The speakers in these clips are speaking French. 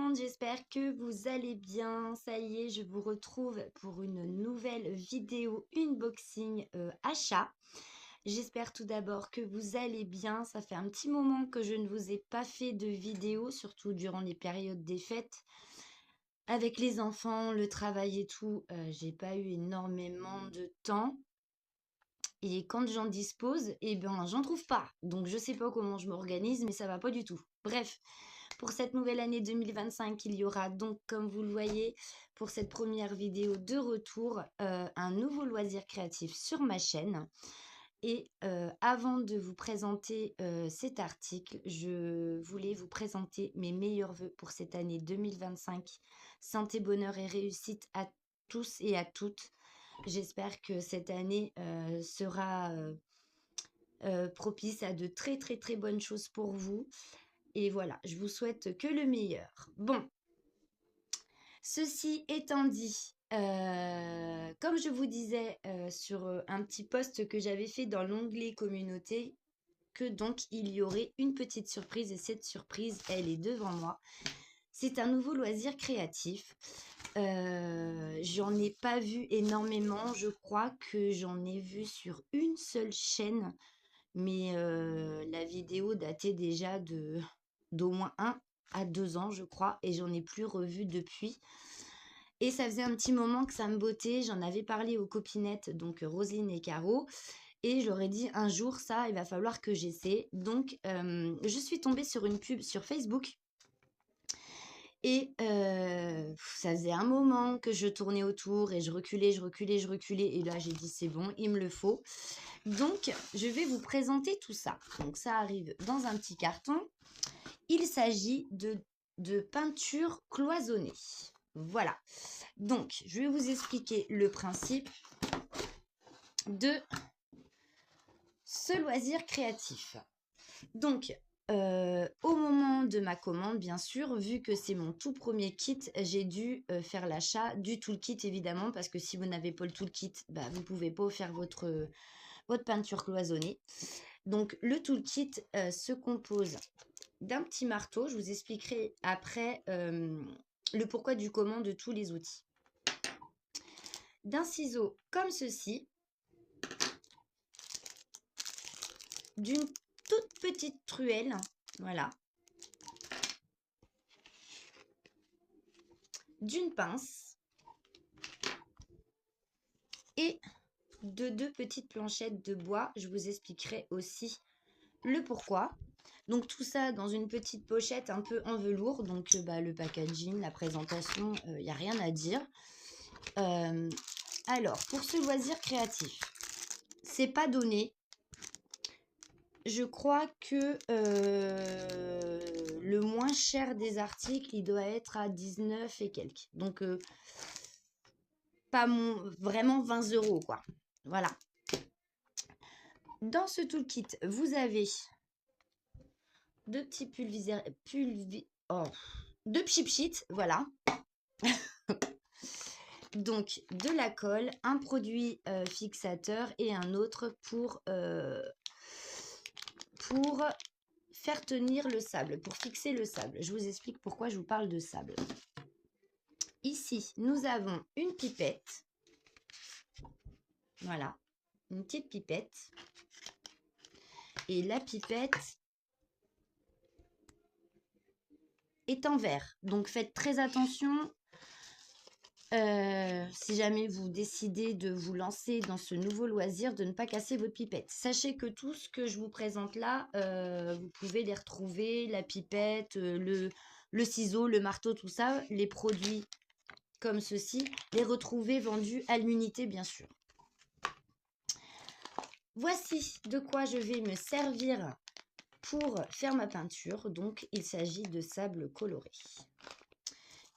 monde, j'espère que vous allez bien. Ça y est, je vous retrouve pour une nouvelle vidéo unboxing achat. J'espère tout d'abord que vous allez bien. Ça fait un petit moment que je ne vous ai pas fait de vidéo, surtout durant les périodes des fêtes. Avec les enfants, le travail et tout, j'ai pas eu énormément de temps. Et quand j'en dispose, eh ben, j'en trouve pas. Donc, je sais pas comment je m'organise, mais ça va pas du tout. Bref, pour cette nouvelle année 2025, il y aura donc, comme vous le voyez, pour cette première vidéo de retour, un nouveau loisir créatif sur ma chaîne. Et avant de vous présenter cet article, je voulais vous présenter mes meilleurs vœux pour cette année 2025. Santé, bonheur et réussite à tous et à toutes. J'espère que cette année sera propice à de très très très bonnes choses pour vous. Et voilà, je vous souhaite que le meilleur. Bon, ceci étant dit, comme je vous disais sur un petit post que j'avais fait dans l'onglet communauté, que donc il y aurait une petite surprise et cette surprise, elle est devant moi. C'est un nouveau loisir créatif. J'en ai pas vu énormément. Je crois que j'en ai vu sur une seule chaîne. Mais la vidéo datait déjà d'au moins 1 à 2 ans, je crois. Et j'en ai plus revu depuis. Et ça faisait un petit moment que ça me bottait. J'en avais parlé aux copinettes, donc Roselyne et Caro. Et j'aurais dit un jour, ça, il va falloir que j'essaie. Donc, je suis tombée sur une pub sur Facebook. Et ça faisait un moment que je tournais autour et je reculais. Et là, j'ai dit, c'est bon, il me le faut. Donc, je vais vous présenter tout ça. Donc, ça arrive dans un petit carton. Il s'agit de peinture cloisonnée. Voilà. Donc, je vais vous expliquer le principe de ce loisir créatif. Donc, au moment de ma commande, bien sûr, vu que c'est mon tout premier kit, j'ai dû faire l'achat du toolkit, évidemment, parce que si vous n'avez pas le toolkit, bah, vous ne pouvez pas faire votre peinture cloisonnée. Donc, le toolkit se compose d'un petit marteau. Je vous expliquerai après le pourquoi du comment de tous les outils. D'un ciseau comme ceci, d'une toute petite truelle, voilà, d'une pince et de 2 petites planchettes de bois. Je vous expliquerai aussi le pourquoi. Donc tout ça dans une petite pochette un peu en velours. Donc le packaging, la présentation, il n'y a rien à dire. Alors, pour ce loisir créatif, c'est pas donné. Je crois que le moins cher des articles, il doit être à 19 et quelques. Donc, pas vraiment 20 €, quoi. Voilà. Dans ce toolkit, vous avez 2 petits deux pchit, voilà. Donc, de la colle, un produit fixateur et un autre pour faire tenir le sable, pour fixer le sable. Je vous explique pourquoi je vous parle de sable. Ici, nous avons une pipette. Voilà, une petite pipette. Et la pipette est en verre. Donc, faites très attention. Si jamais vous décidez de vous lancer dans ce nouveau loisir, de ne pas casser votre pipette. Sachez que tout ce que je vous présente là, vous pouvez les retrouver, la pipette, le ciseau, le marteau, tout ça, les produits comme ceci, les retrouver vendus à l'unité, bien sûr. Voici de quoi je vais me servir pour faire ma peinture. Donc, il s'agit de sable coloré.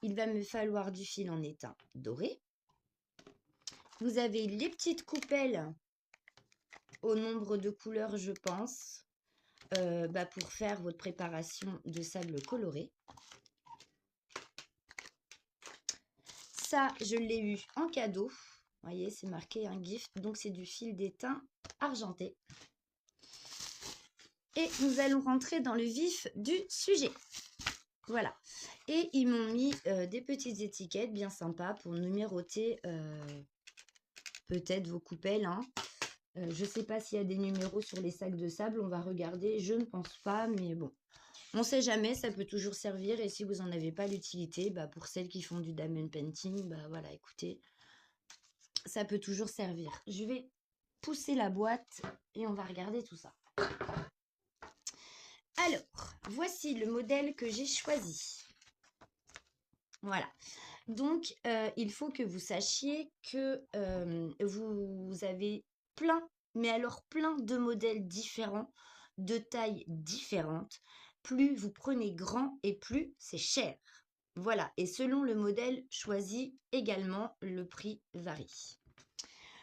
Il va me falloir du fil en étain doré. Vous avez les petites coupelles au nombre de couleurs, je pense, pour faire votre préparation de sable coloré. Ça, je l'ai eu en cadeau. Vous voyez, c'est marqué un gift, donc c'est du fil d'étain argenté. Et nous allons rentrer dans le vif du sujet. Voilà. Et ils m'ont mis des petites étiquettes bien sympas pour numéroter peut-être vos coupelles, hein. Je ne sais pas s'il y a des numéros sur les sacs de sable, on va regarder. Je ne pense pas, mais bon. On ne sait jamais, ça peut toujours servir. Et si vous n'en avez pas l'utilité, bah, pour celles qui font du diamond painting, bah voilà, écoutez, ça peut toujours servir. Je vais pousser la boîte et on va regarder tout ça. Alors, voici le modèle que j'ai choisi. Voilà. Donc, il faut que vous sachiez que vous avez plein, mais alors plein de modèles différents, de tailles différentes. Plus vous prenez grand et plus c'est cher. Voilà. Et selon le modèle choisi également, le prix varie.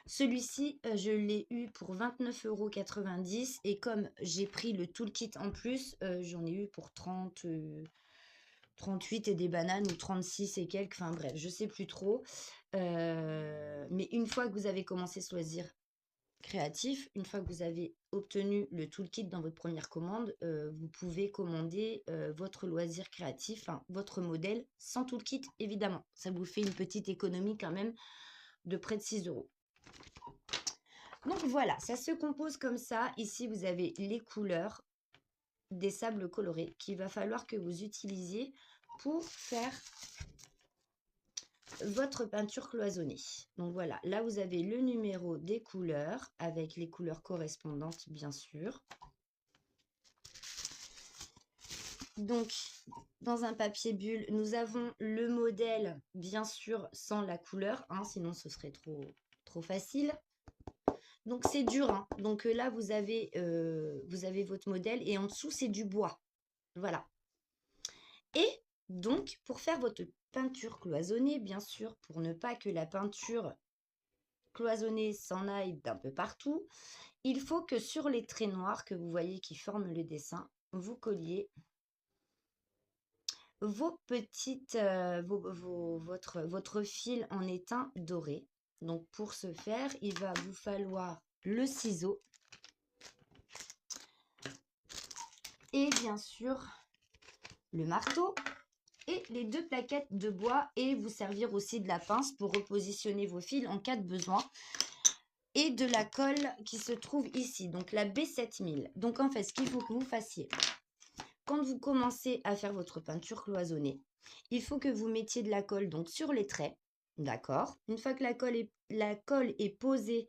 Celui-ci, je l'ai eu pour 29,90 € et comme j'ai pris le toolkit en plus, j'en ai eu pour 38 et des bananes ou 36 et quelques, enfin bref, je sais plus trop. Mais une fois que vous avez commencé ce loisir créatif, une fois que vous avez obtenu le toolkit dans votre première commande, vous pouvez commander votre loisir créatif, enfin, votre modèle sans toolkit évidemment. Ça vous fait une petite économie quand même de près de 6 €. Donc voilà, ça se compose comme ça. Ici, vous avez les couleurs des sables colorés qu'il va falloir que vous utilisiez pour faire votre peinture cloisonnée. Donc voilà, là vous avez le numéro des couleurs avec les couleurs correspondantes bien sûr. Donc dans un papier bulle, nous avons le modèle bien sûr sans la couleur, hein, sinon ce serait trop facile. Donc c'est dur, hein. Donc là vous avez votre modèle et en dessous c'est du bois. Voilà. Et donc pour faire votre peinture cloisonnée, bien sûr, pour ne pas que la peinture cloisonnée s'en aille d'un peu partout, il faut que sur les traits noirs que vous voyez qui forment le dessin, vous colliez vos petites, votre fil en étain doré. Donc pour ce faire, il va vous falloir le ciseau et bien sûr le marteau et les 2 plaquettes de bois et vous servir aussi de la pince pour repositionner vos fils en cas de besoin. Et de la colle qui se trouve ici, donc la B7000. Donc en fait, ce qu'il faut que vous fassiez, quand vous commencez à faire votre peinture cloisonnée, il faut que vous mettiez de la colle donc sur les traits, d'accord? Une fois que la colle est posée,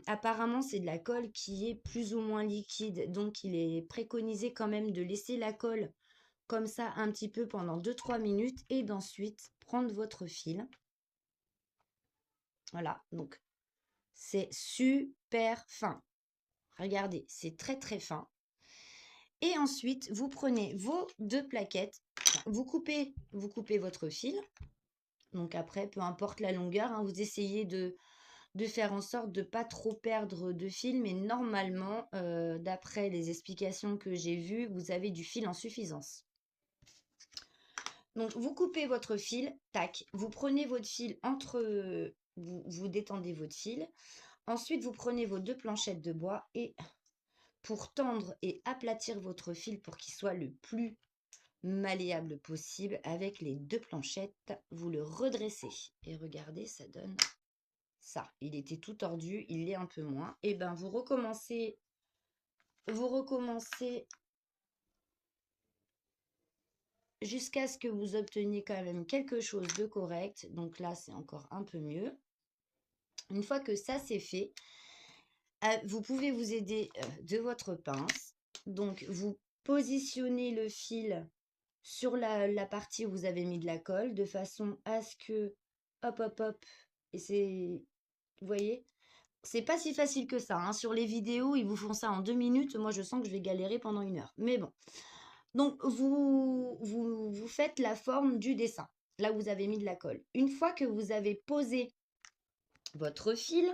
apparemment c'est de la colle qui est plus ou moins liquide, donc il est préconisé quand même de laisser la colle comme ça un petit peu pendant 2-3 minutes et d'ensuite prendre votre fil. Voilà, donc c'est super fin. Regardez, c'est très fin. Et ensuite, vous prenez vos 2 plaquettes, vous coupez votre fil. Donc après, peu importe la longueur, hein, vous essayez de faire en sorte de ne pas trop perdre de fil. Mais normalement, d'après les explications que j'ai vues, vous avez du fil en suffisance. Donc vous coupez votre fil, tac, vous prenez votre fil entre... vous détendez votre fil. Ensuite, vous prenez vos 2 planchettes de bois et pour tendre et aplatir votre fil pour qu'il soit le plus malléable possible, avec les 2 planchettes, vous le redressez. Et regardez, ça donne ça. Il était tout tordu, il l'est un peu moins. Et ben vous recommencez jusqu'à ce que vous obteniez quand même quelque chose de correct. Donc là, c'est encore un peu mieux. Une fois que ça c'est fait, vous pouvez vous aider de votre pince. Donc, vous positionnez le fil sur la partie où vous avez mis de la colle de façon à ce que, hop, et c'est, vous voyez, c'est pas si facile que ça, hein. Sur les vidéos, ils vous font ça en 2 minutes. Moi, je sens que je vais galérer pendant 1 heure. Mais bon. Donc, vous faites la forme du dessin, là où vous avez mis de la colle. Une fois que vous avez posé votre fil,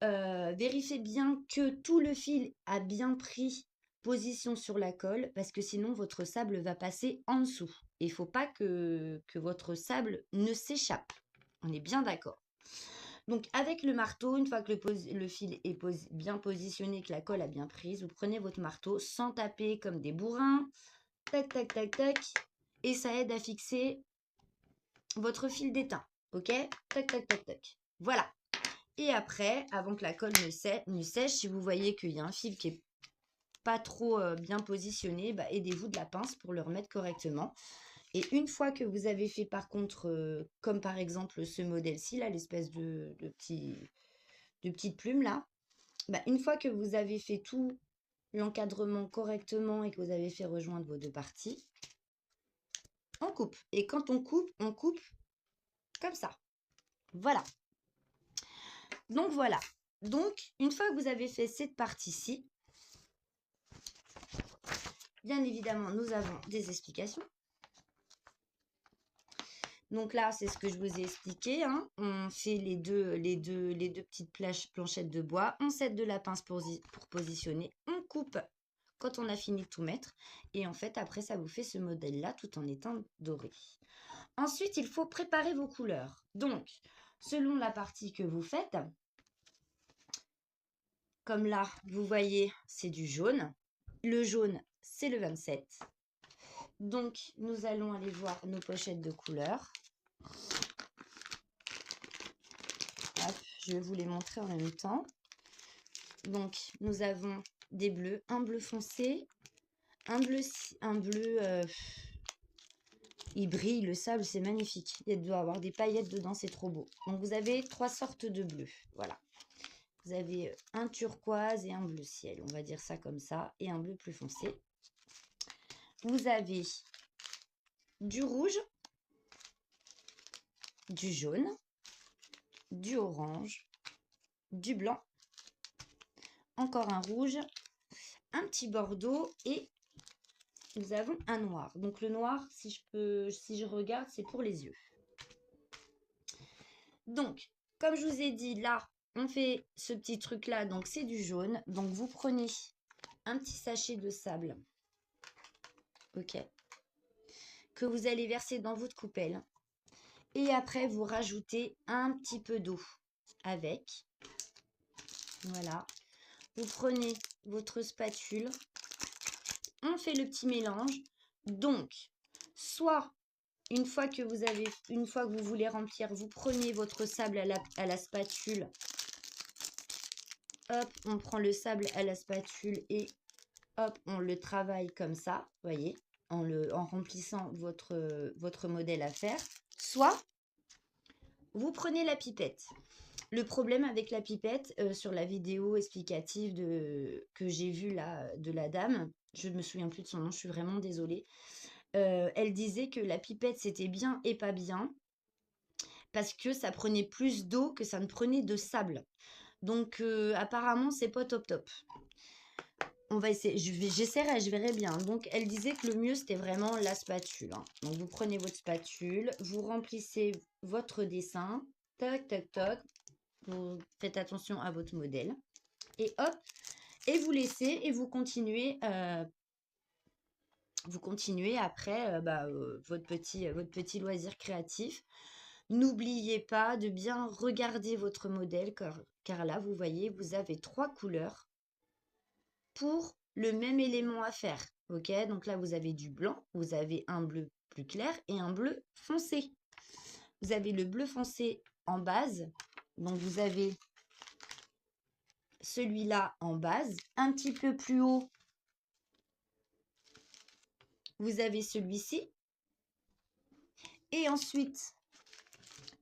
vérifiez bien que tout le fil a bien pris position sur la colle parce que sinon votre sable va passer en dessous. Il ne faut pas que votre sable ne s'échappe. On est bien d'accord. Donc avec le marteau, une fois que le fil est bien positionné, que la colle a bien prise, vous prenez votre marteau sans taper comme des bourrins. Tac, tac, tac, tac. et ça aide à fixer votre fil d'étain. Ok? Tac, tac, tac, tac. Voilà. Et après, avant que la colle ne sèche, si vous voyez qu'il y a un fil qui est pas trop bien positionné, bah, aidez-vous de la pince pour le remettre correctement. Et une fois que vous avez fait par contre, comme par exemple ce modèle-ci, là, l'espèce de petite plume là, bah, une fois que vous avez fait tout l'encadrement correctement et que vous avez fait rejoindre vos deux parties, on coupe. Et quand on coupe comme ça. Voilà. Donc voilà. Donc, une fois que vous avez fait cette partie-ci, bien évidemment, nous avons des explications. Donc là, c'est ce que je vous ai expliqué, hein. On fait les deux petites planchettes de bois. On s'aide de la pince pour positionner. On coupe quand on a fini de tout mettre. Et en fait, après, ça vous fait ce modèle-là tout en étant doré. Ensuite, il faut préparer vos couleurs. Donc, selon la partie que vous faites, comme là, vous voyez, c'est du jaune. Le jaune, c'est le 27. Donc, nous allons aller voir nos pochettes de couleurs. Hop, je vais vous les montrer en même temps. Donc, nous avons des bleus, un bleu foncé, un bleu, il brille, le sable, c'est magnifique. Il doit y avoir des paillettes dedans, c'est trop beau. Donc, vous avez 3 sortes de bleus, voilà. Vous avez un turquoise et un bleu ciel, on va dire ça comme ça, et un bleu plus foncé. Vous avez du rouge, du jaune, du orange, du blanc, encore un rouge, un petit bordeaux et nous avons un noir. Donc le noir, si je regarde, c'est pour les yeux. Donc, comme je vous ai dit, là, on fait ce petit truc-là, donc c'est du jaune. Donc vous prenez un petit sachet de sable, ok, que vous allez verser dans votre coupelle. Et après, vous rajoutez un petit peu d'eau avec. Voilà. Vous prenez votre spatule. On fait le petit mélange. Donc, soit une fois que vous voulez remplir, vous prenez votre sable à la spatule. Hop, on prend le sable à la spatule et hop, on le travaille comme ça, voyez, en remplissant votre modèle à faire. Soit vous prenez la pipette. Le problème avec la pipette, sur la vidéo explicative que j'ai vue là, de la dame, je ne me souviens plus de son nom, je suis vraiment désolée. Elle disait que la pipette, c'était bien et pas bien, parce que ça prenait plus d'eau que ça ne prenait de sable. Donc, apparemment, c'est pas top top. On va essayer, j'essaierai, je verrai bien. Donc, elle disait que le mieux, c'était vraiment la spatule, hein. Donc, vous prenez votre spatule, vous remplissez votre dessin, toc, toc, toc. Vous faites attention à votre modèle. Et hop, et vous laissez et vous continuez après votre petit loisir créatif. N'oubliez pas de bien regarder votre modèle car là, vous voyez, vous avez 3 couleurs pour le même élément à faire. Ok, donc là, vous avez du blanc, vous avez un bleu plus clair et un bleu foncé. Vous avez le bleu foncé en base, donc vous avez celui-là en base. Un petit peu plus haut, vous avez celui-ci. Et ensuite,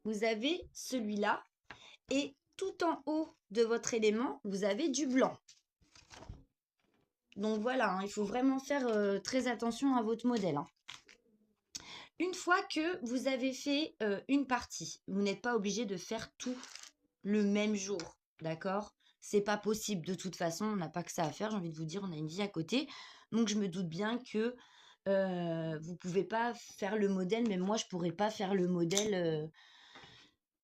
vous avez celui-là. Et tout en haut de votre élément, vous avez du blanc. Donc voilà, hein, il faut vraiment faire très attention à votre modèle, hein. Une fois que vous avez fait une partie, vous n'êtes pas obligé de faire tout le même jour, d'accord? C'est pas possible de toute façon, on n'a pas que ça à faire, j'ai envie de vous dire, on a une vie à côté. Donc je me doute bien que vous pouvez pas faire le modèle, même moi je pourrais pas faire le modèle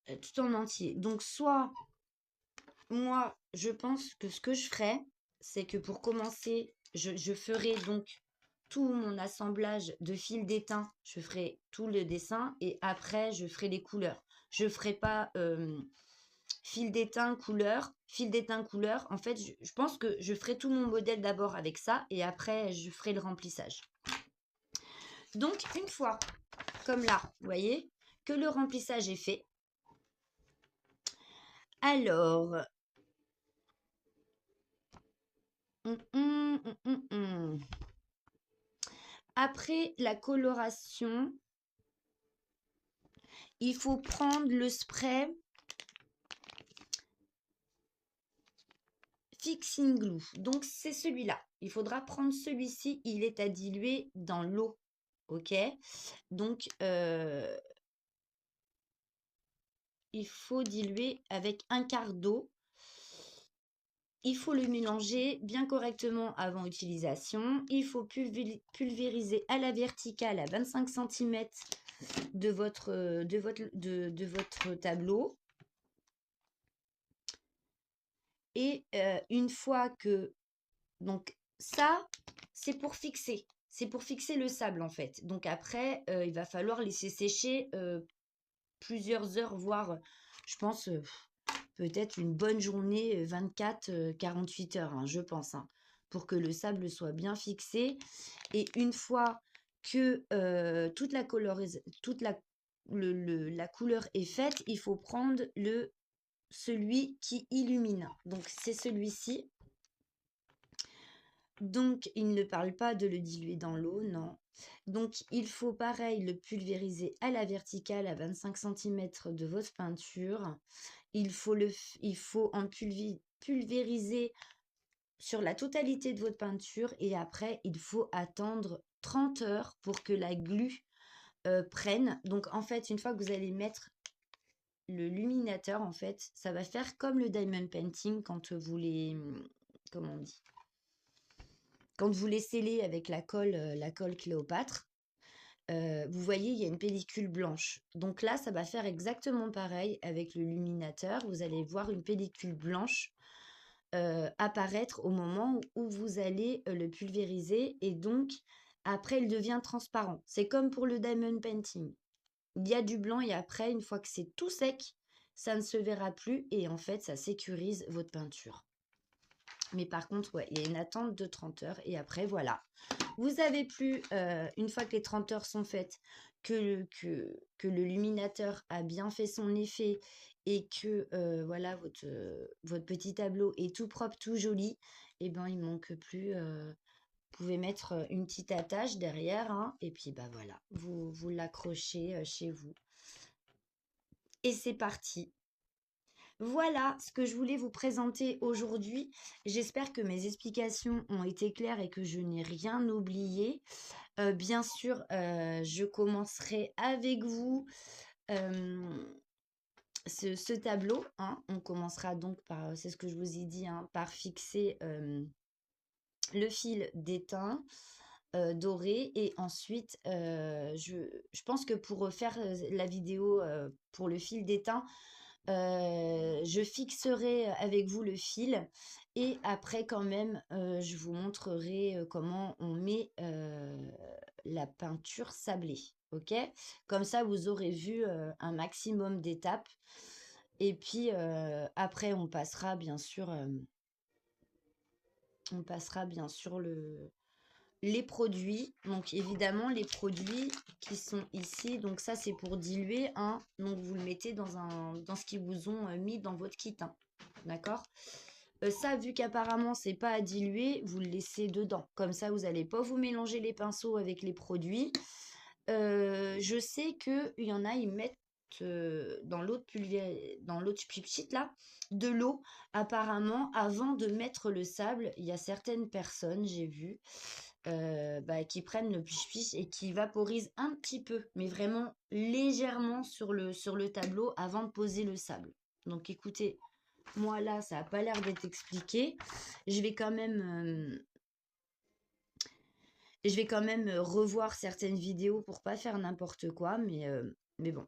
tout en entier. Donc soit, moi je pense que ce que je ferais, c'est que pour commencer, je ferai donc tout mon assemblage de fils d'étain, je ferai tout le dessin et après je ferai les couleurs. Je ferai pas fil d'étain, couleur, fil d'étain, couleur. En fait, je pense que je ferai tout mon modèle d'abord avec ça et après je ferai le remplissage. Donc, une fois, comme là, vous voyez, que le remplissage est fait, alors, après la coloration, il faut prendre le spray Fixing Glue. Donc, c'est celui-là. Il faudra prendre celui-ci. Il est à diluer dans l'eau. OK? Donc, il faut diluer avec 1/4 d'eau. Il faut le mélanger bien correctement avant utilisation. Il faut pulvériser à la verticale à 25 cm de votre tableau. Et une fois que... Donc ça, c'est pour fixer. C'est pour fixer le sable en fait. Donc après, il va falloir laisser sécher plusieurs heures, voire, je pense, peut-être une bonne journée, 24-48 heures, hein, je pense, hein, pour que le sable soit bien fixé. Et une fois que toute la couleur est faite, il faut prendre celui qui illumine. Donc, c'est celui-ci. Donc, il ne parle pas de le diluer dans l'eau, non. Donc, il faut pareil le pulvériser à la verticale à 25 cm de votre peinture. Il faut en pulvériser sur la totalité de votre peinture et après, il faut attendre 30 heures pour que la glu prenne. Donc, en fait, une fois que vous allez mettre le luminateur, en fait, ça va faire comme le diamond painting quand vous les... Comment on dit? Quand vous les scellez avec la colle Cléopâtre. Vous voyez, il y a une pellicule blanche. Donc là, ça va faire exactement pareil avec le luminateur. Vous allez voir une pellicule blanche apparaître au moment où vous allez le pulvériser. Et donc, après, il devient transparent. C'est comme pour le diamond painting. Il y a du blanc et après, une fois que c'est tout sec, ça ne se verra plus. Et en fait, ça sécurise votre peinture. Mais par contre, ouais, il y a une attente de 30 heures. Et après, voilà. Vous avez plus, une fois que les 30 heures sont faites, que le luminateur a bien fait son effet et que voilà, votre petit tableau est tout propre, tout joli, et ben il manque plus. Vous pouvez mettre une petite attache derrière, hein, et puis bah voilà, vous l'accrochez chez vous. Et c'est parti. Voilà ce que je voulais vous présenter aujourd'hui. J'espère que mes explications ont été claires et que je n'ai rien oublié. Bien sûr, je commencerai avec vous ce tableau, hein. On commencera donc par, c'est ce que je vous ai dit, hein, par fixer le fil d'étain doré. Et ensuite, je pense que pour faire la vidéo pour le fil d'étain, je fixerai avec vous le fil et après quand même, je vous montrerai comment on met la peinture sablée. OK? Comme ça, vous aurez vu un maximum d'étapes. Et puis après, on passera bien sûr les produits. Donc évidemment, les produits qui sont ici, donc ça c'est pour diluer, hein. Donc vous le mettez dans ce qu'ils vous ont mis dans votre kit, hein. D'accord? Ça, vu qu'apparemment c'est pas à diluer, vous le laissez dedans. Comme ça, vous n'allez pas vous mélanger les pinceaux avec les produits. Je sais qu'il y en a, ils mettent dans l'autre pipchite là, de l'eau apparemment avant de mettre le sable. Il y a certaines personnes, j'ai vu, qui prennent le pich et qui vaporisent un petit peu, mais vraiment légèrement sur le tableau avant de poser le sable. Donc écoutez, moi là, ça n'a pas l'air d'être expliqué. Je vais quand même revoir certaines vidéos pour pas faire n'importe quoi, mais bon.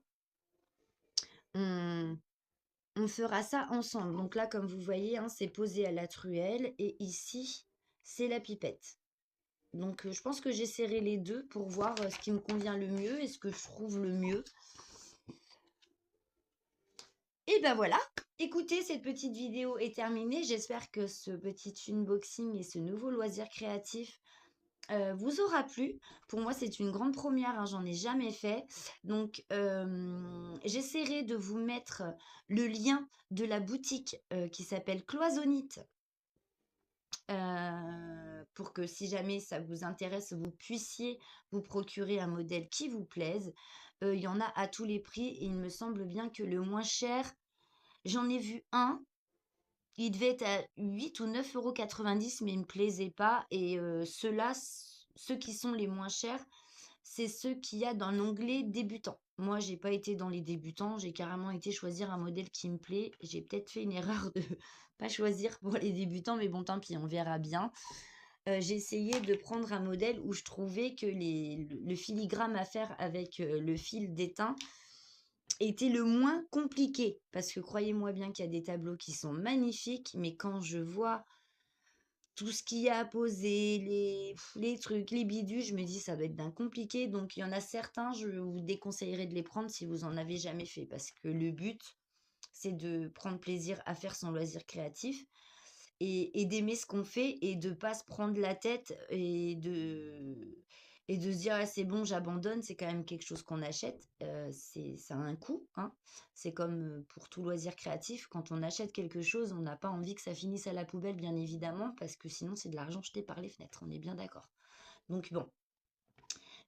On fera ça ensemble. Donc là, comme vous voyez, hein, c'est posé à la truelle et ici, c'est la pipette. Donc je pense que j'essaierai les deux pour voir ce qui me convient le mieux et ce que je trouve le mieux. Et ben voilà, écoutez, cette petite vidéo est terminée. J'espère que ce petit unboxing et ce nouveau loisir créatif vous aura plu. Pour moi, c'est une grande première, hein, j'en ai jamais fait. Donc, j'essaierai de vous mettre le lien de la boutique qui s'appelle Cloisonnite, pour que si jamais ça vous intéresse, vous puissiez vous procurer un modèle qui vous plaise. Il y en a à tous les prix et il me semble bien que le moins cher, j'en ai vu un, il devait être à 8 ou 9,90 €, mais il me plaisait pas. Et ceux-là, ceux qui sont les moins chers, c'est ceux qu'il y a dans l'onglet débutants. Moi, j'ai pas été dans les débutants, j'ai carrément été choisir un modèle qui me plaît. J'ai peut-être fait une erreur de pas choisir pour les débutants, mais bon, tant pis, on verra bien. J'ai essayé de prendre un modèle où je trouvais que le filigrane à faire avec le fil d'étain était le moins compliqué. Parce que croyez-moi bien qu'il y a des tableaux qui sont magnifiques, mais quand je vois tout ce qu'il y a à poser, les trucs, les bidules, je me dis ça doit être d'un compliqué. Donc il y en a certains, je vous déconseillerais de les prendre si vous en avez jamais fait. Parce que le but, c'est de prendre plaisir à faire son loisir créatif et d'aimer ce qu'on fait et de pas se prendre la tête et de se dire ah, c'est bon, j'abandonne. C'est quand même quelque chose qu'on achète. Ça a un coût, hein. C'est comme pour tout loisir créatif, quand on achète quelque chose, on n'a pas envie que ça finisse à la poubelle, bien évidemment, parce que sinon c'est de l'argent jeté par les fenêtres. On est bien d'accord. Donc bon,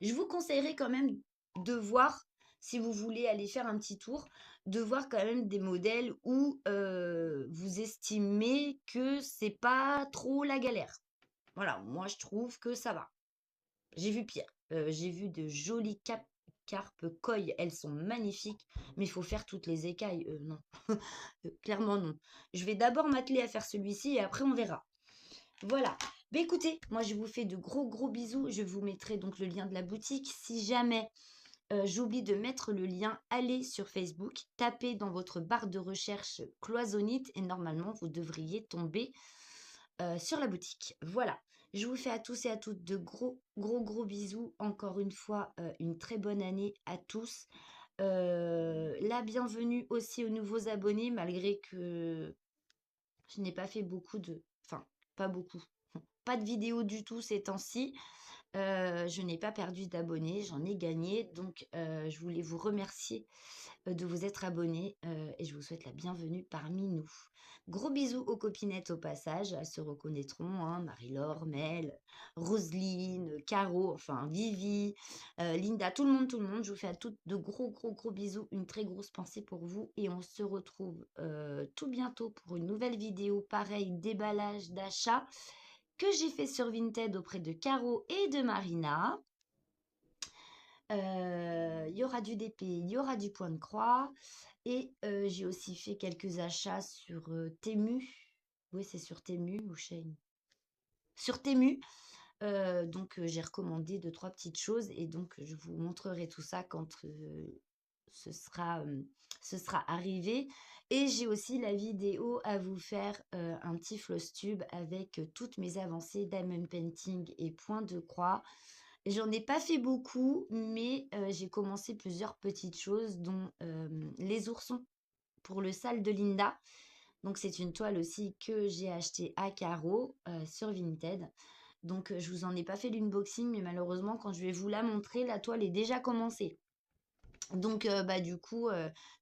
je vous conseillerais quand même de voir, si vous voulez aller faire un petit tour, de voir quand même des modèles où vous estimez que c'est pas trop la galère. Voilà, moi je trouve que ça va. J'ai vu pire. J'ai vu de jolies carpes koi, elles sont magnifiques, mais il faut faire toutes les écailles. Non, clairement non. Je vais d'abord m'atteler à faire celui-ci et après on verra. Voilà. Mais écoutez, moi je vous fais de gros gros bisous. Je vous mettrai donc le lien de la boutique. Si jamais j'oublie de mettre le lien, allez sur Facebook, tapez dans votre barre de recherche Cloisonnite et normalement vous devriez tomber sur la boutique. Voilà. Je vous fais à tous et à toutes de gros gros gros bisous. Encore une fois, une très bonne année à tous. La bienvenue aussi aux nouveaux abonnés, malgré que je n'ai pas fait beaucoup de... Enfin, pas beaucoup. Pas de vidéos du tout ces temps-ci. Je n'ai pas perdu d'abonnés, j'en ai gagné. Donc, je voulais vous remercier de vous être abonnés et je vous souhaite la bienvenue parmi nous. Gros bisous aux copinettes au passage, elles se reconnaîtront, hein, Marie-Laure, Mel, Roselyne, Caro, enfin Vivi, Linda, tout le monde, tout le monde. Je vous fais à toutes de gros, gros, gros bisous, une très grosse pensée pour vous et on se retrouve tout bientôt pour une nouvelle vidéo, pareil, déballage d'achat que j'ai fait sur Vinted auprès de Caro et de Marina. Il y aura du DP, il y aura du point de croix. Et j'ai aussi fait quelques achats sur Temu. Oui, c'est sur Temu ou Shein. Sur Temu. Donc, j'ai recommandé deux, trois petites choses. Et donc, je vous montrerai tout ça quand ce sera, ce sera arrivé. Et j'ai aussi la vidéo à vous faire, un petit floss tube avec toutes mes avancées diamond painting et point de croix. J'en ai pas fait beaucoup, mais j'ai commencé plusieurs petites choses, dont les oursons pour le sale de Linda. Donc c'est une toile aussi que j'ai achetée à Caro sur Vinted. Donc je vous en ai pas fait l'unboxing, mais malheureusement quand je vais vous la montrer, la toile est déjà commencée. Donc bah du coup,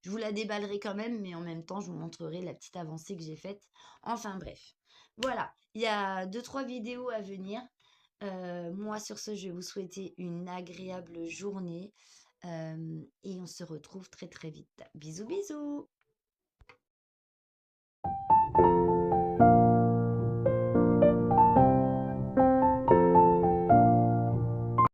je vous la déballerai quand même, mais en même temps, je vous montrerai la petite avancée que j'ai faite. Enfin bref, voilà, il y a deux trois vidéos à venir. Moi sur ce, je vais vous souhaiter une agréable journée et on se retrouve très très vite. Bisous bisous.